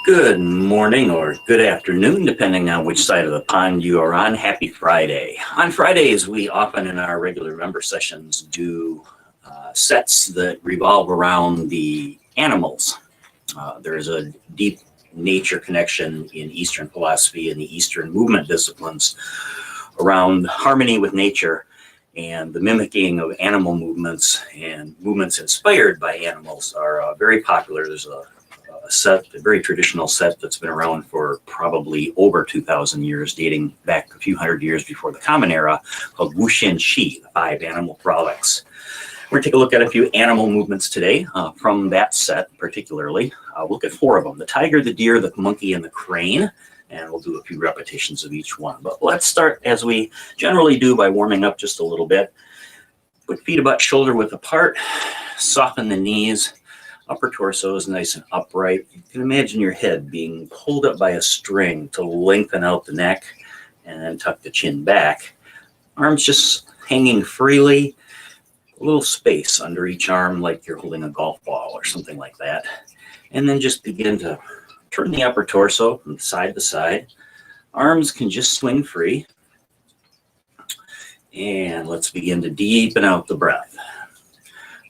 Good morning or good afternoon, depending on which side of the pond you are on. Happy Friday. On Fridays, we often in our regular member sessions do sets that revolve around the animals. There is a deep nature connection in Eastern philosophy and the Eastern movement disciplines around harmony with nature and the mimicking of animal movements, and movements inspired by animals are very popular. There's a very traditional set that's been around for probably over 2,000 years, dating back a few hundred years before the Common Era, called Wuji, the 5 animal frolics. We're going to take a look at a few animal movements today from that set particularly. We'll look at 4 of them: the tiger, the deer, the monkey, and the crane. And we'll do a few repetitions of each one. But let's start, as we generally do, by warming up just a little bit. Put feet about shoulder width apart, soften the knees. Upper torso is nice and upright. You can imagine your head being pulled up by a string to lengthen out the neck, and then tuck the chin back. Arms just hanging freely, a little space under each arm like you're holding a golf ball or something like that. And then just begin to turn the upper torso from side to side. Arms can just swing free. And let's begin to deepen out the breath.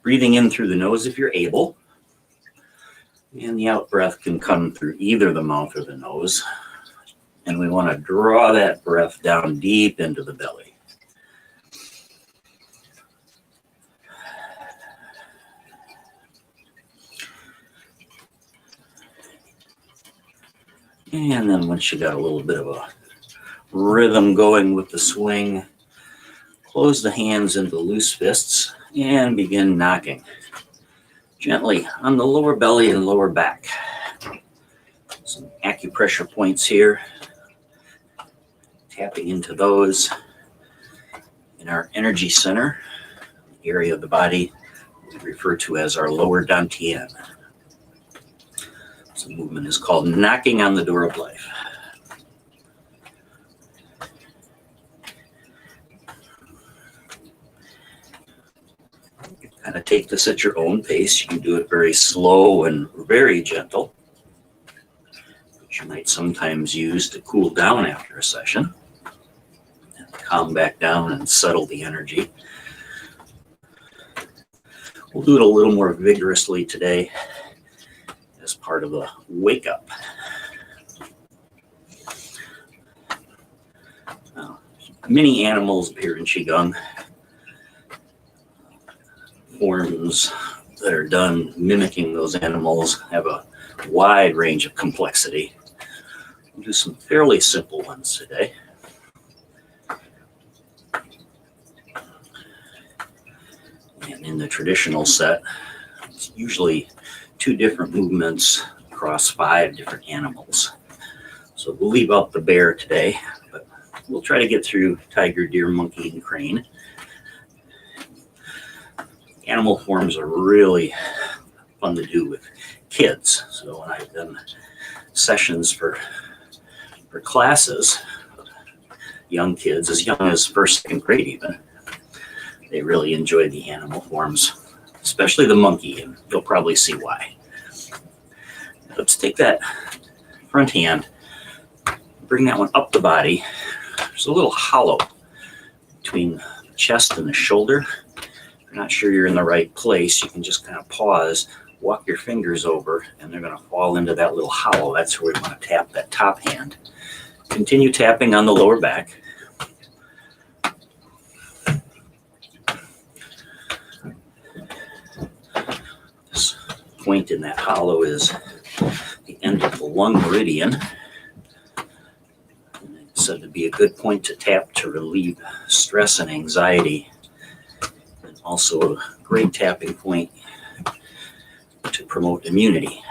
Breathing in through the nose if you're able. And the out breath can come through either the mouth or the nose. And we want to draw that breath down deep into the belly. And then once you got a little bit of a rhythm going with the swing, close the hands into loose fists and begin knocking gently on the lower belly and lower back. Some acupressure points here. Tapping into those in our energy center, the area of the body we refer to as our lower dantian. This movement is called knocking on the door of life. Kind of take this at your own pace. You can do it very slow and very gentle, which you might sometimes use to cool down after a session, and calm back down and settle the energy. We'll do it a little more vigorously today as part of the wake up. Now, many animals appear in Qigong. Forms that are done mimicking those animals have a wide range of complexity. We'll do some fairly simple ones today. And in the traditional set, it's usually 2 different movements across 5 different animals. So we'll leave out the bear today, but we'll try to get through tiger, deer, monkey, and crane. Animal forms are really fun to do with kids. So when I've done sessions for classes, young kids, as young as 1st, 2nd grade even, they really enjoy the animal forms, especially the monkey, and you'll probably see why. Let's take that front hand, bring that one up the body. There's a little hollow between the chest and the shoulder. If you're not sure you're in the right place, you can just kind of pause, walk your fingers over, and they're going to fall into that little hollow. That's where we want to tap that top hand. Continue tapping on the lower back. This point in that hollow is the end of the lung meridian. It's said to be a good point to tap to relieve stress and anxiety. And also a great tapping point to promote immunity.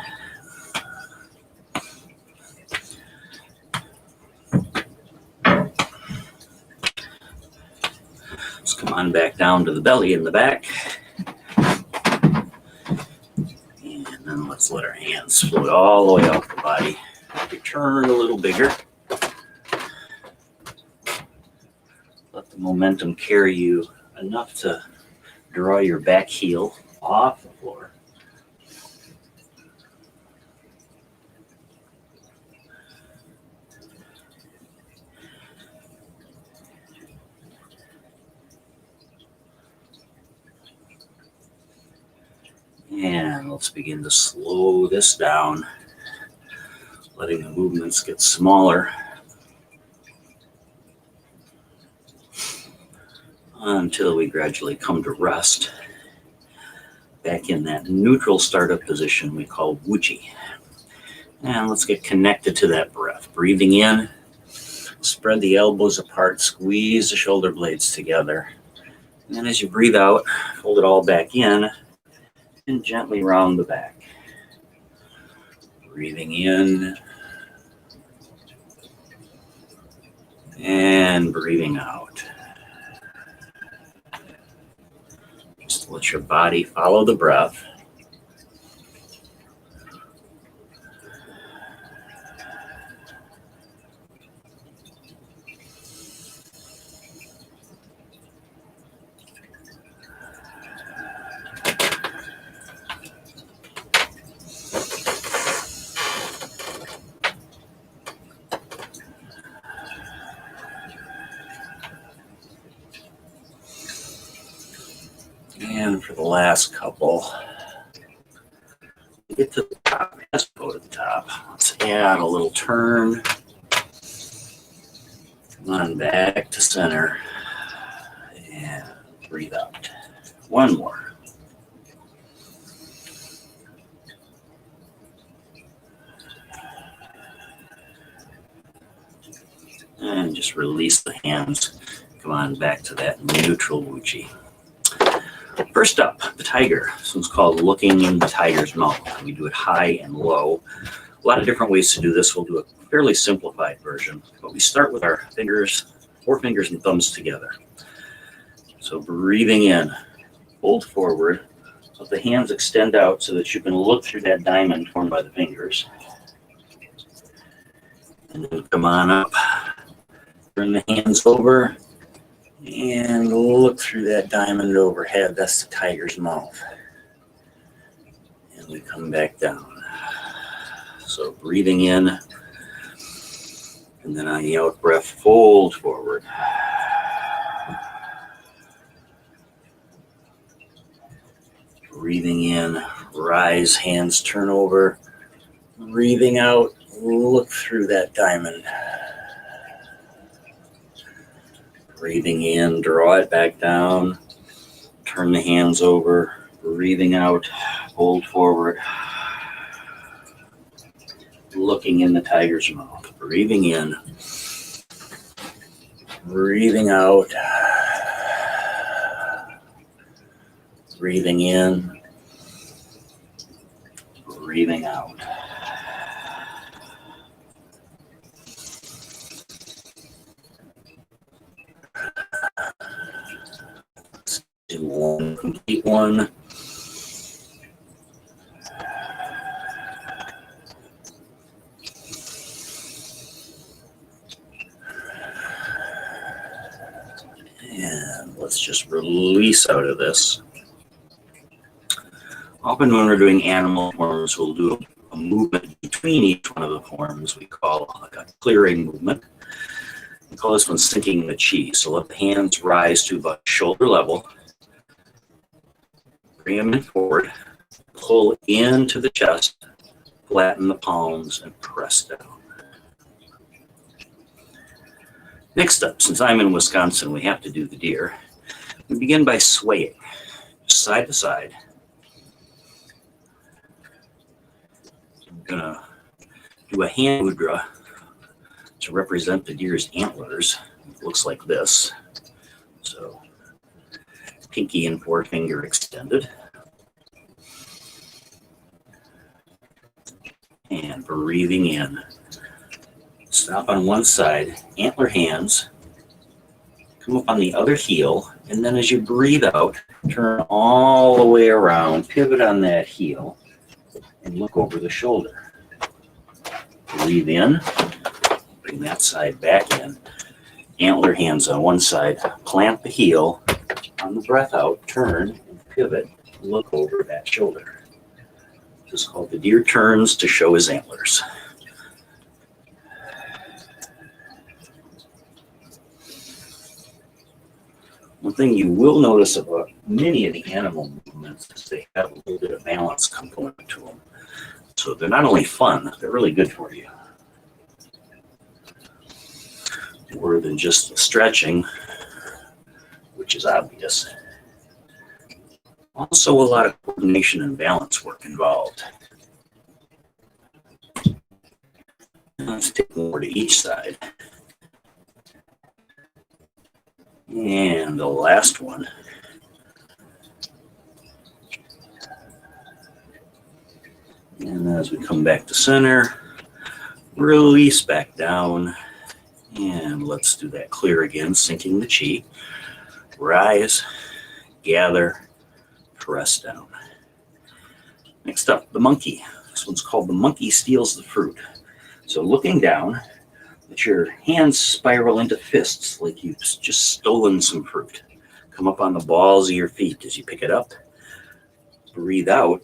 Let's come on back down to the belly in the back. And then let's let our hands float all the way off the body. Return a little bigger. Let the momentum carry you enough to draw your back heel off the floor. And let's begin to slow this down, letting the movements get smaller until we gradually come to rest back in that neutral startup position we call Wuji. And let's get connected to that breath. Breathing in, spread the elbows apart, squeeze the shoulder blades together. And then as you breathe out, fold it all back in and gently round the back. Breathing in and breathing out. Just let your body follow the breath. And for the last couple, get to the top. Let's go to the top. Let's add a little turn. Come on back to center. And breathe out. One more. And just release the hands. Come on back to that neutral Wuji. First up, the tiger. This one's called looking in the tiger's mouth. We do it high and low. A lot of different ways to do this. We'll do a fairly simplified version, but we start with our fingers, 4 fingers and thumbs together. So breathing in, fold forward, let the hands extend out so that you can look through that diamond formed by the fingers. And then come on up, turn the hands over, and look through that diamond overhead. That's the tiger's mouth. And we come back down. So breathing in, and then on the out breath, fold forward. Breathing in, rise, hands turn over. Breathing out, look through that diamond. Breathing in, draw it back down, turn the hands over, breathing out, fold forward, looking in the tiger's mouth, breathing in, breathing out, breathing in, breathing out. Do one complete one. And let's just release out of this. Often when we're doing animal forms, we'll do a movement between each one of the forms we call like a clearing movement. We call this one sinking the chi. So let the hands rise to about shoulder level. Bring them in forward, pull into the chest, flatten the palms, and press down. Next up, since I'm in Wisconsin, we have to do the deer. We begin by swaying, side to side. I'm gonna do a hand mudra to represent the deer's antlers. It looks like this. So, pinky and forefinger extended. And breathing in. Stop on one side, antler hands, come up on the other heel, and then as you breathe out, turn all the way around, pivot on that heel, and look over the shoulder. Breathe in, bring that side back in. Antler hands on one side, plant the heel, on the breath out, turn and pivot, look over that shoulder. This is called the deer turns to show his antlers. One thing you will notice about many of the animal movements is they have a little bit of balance component to them. So they're not only fun, they're really good for you. More than just the stretching, which is obvious. Also a lot of coordination and balance work involved. Let's take more to each side. And the last one. And as we come back to center, release back down. And let's do that clear again, sinking the chi. Rise, gather, press down. Next up, the monkey. This one's called the monkey steals the fruit. So looking down, let your hands spiral into fists like you've just stolen some fruit. Come up on the balls of your feet as you pick it up. Breathe out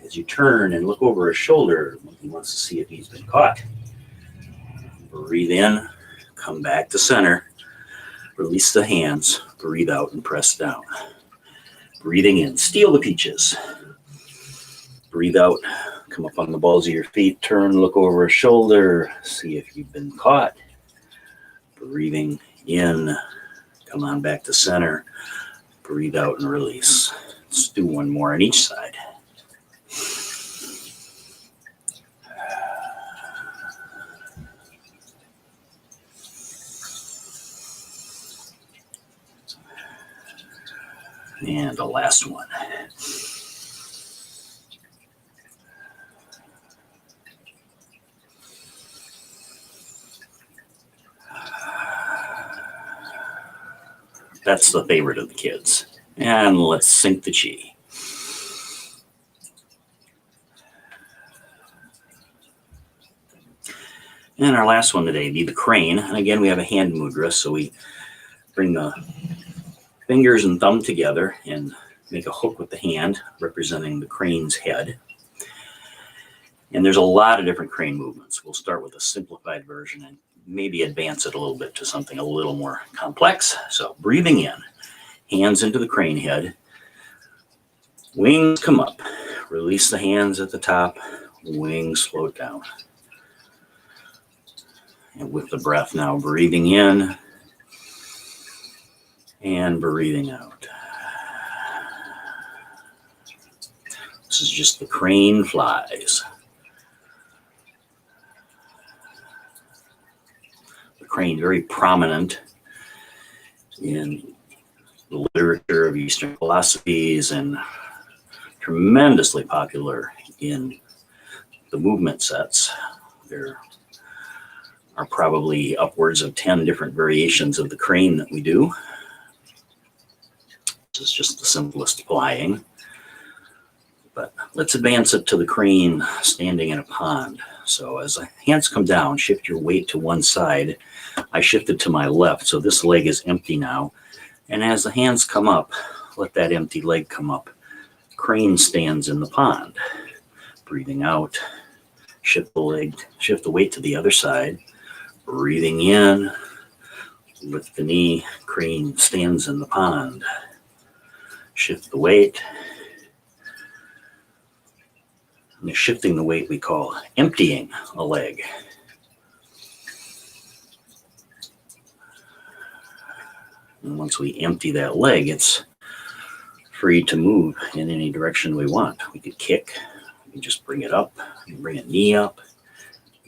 as you turn and look over his shoulder. He wants to see if he's been caught. Breathe in, come back to center. Release the hands, breathe out and press down. Breathing in, steal the peaches. Breathe out, come up on the balls of your feet, turn, look over a shoulder, see if you've been caught. Breathing in, come on back to center, breathe out and release. Let's do one more on each side. And the last one. That's the favorite of the kids. And let's sink the chi. And our last one today, be the crane. And again, we have a hand mudra, so we bring the fingers and thumb together and make a hook with the hand representing the crane's head. And there's a lot of different crane movements. We'll start with a simplified version and maybe advance it a little bit to something a little more complex. So breathing in, hands into the crane head, wings come up, release the hands at the top, wings float down. And with the breath now, breathing in and breathing out. This is just the crane flies. The crane, very prominent in the literature of Eastern philosophies and tremendously popular in the movement sets. There are probably upwards of 10 different variations of the crane that we do. This is just the simplest flying. But let's advance it to the crane standing in a pond. So as the hands come down, shift your weight to one side. I shifted to my left, so this leg is empty now. And as the hands come up, let that empty leg come up. Crane stands in the pond. Breathing out, shift the leg, shift the weight to the other side. Breathing in, lift the knee, crane stands in the pond. Shift the weight. And shifting the weight we call emptying a leg. And once we empty that leg, it's free to move in any direction we want. We could kick, we can just bring it up, bring a knee up,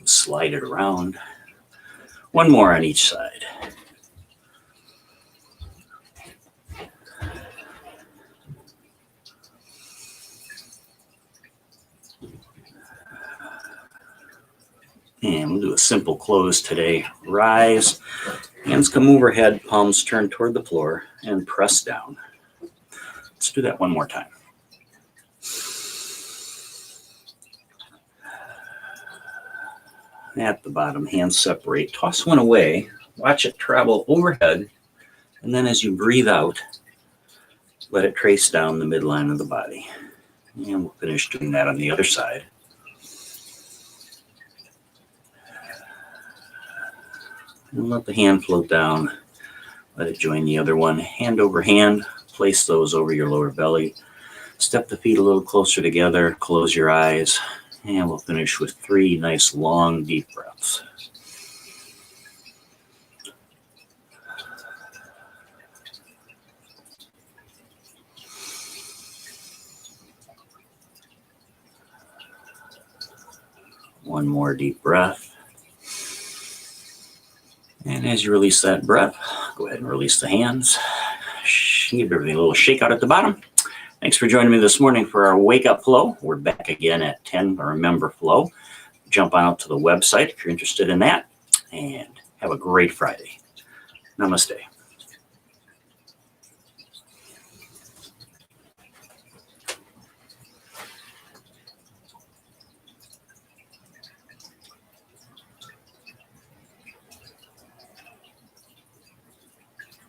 slide it around. One more on each side. And we'll do a simple close today. Rise, hands come overhead, palms turn toward the floor, and press down. Let's do that one more time. At the bottom, hands separate. Toss one away. Watch it travel overhead. And then as you breathe out, let it trace down the midline of the body. And we'll finish doing that on the other side. And let the hand float down. Let it join the other one. Hand over hand. Place those over your lower belly. Step the feet a little closer together. Close your eyes. And we'll finish with 3 nice, long, deep breaths. One more deep breath. And as you release that breath, go ahead and release the hands. Give everything a little shake out at the bottom. Thanks for joining me this morning for our Wake Up Flow. We're back again at 10 for a member flow. Jump on out to the website if you're interested in that. And have a great Friday. Namaste.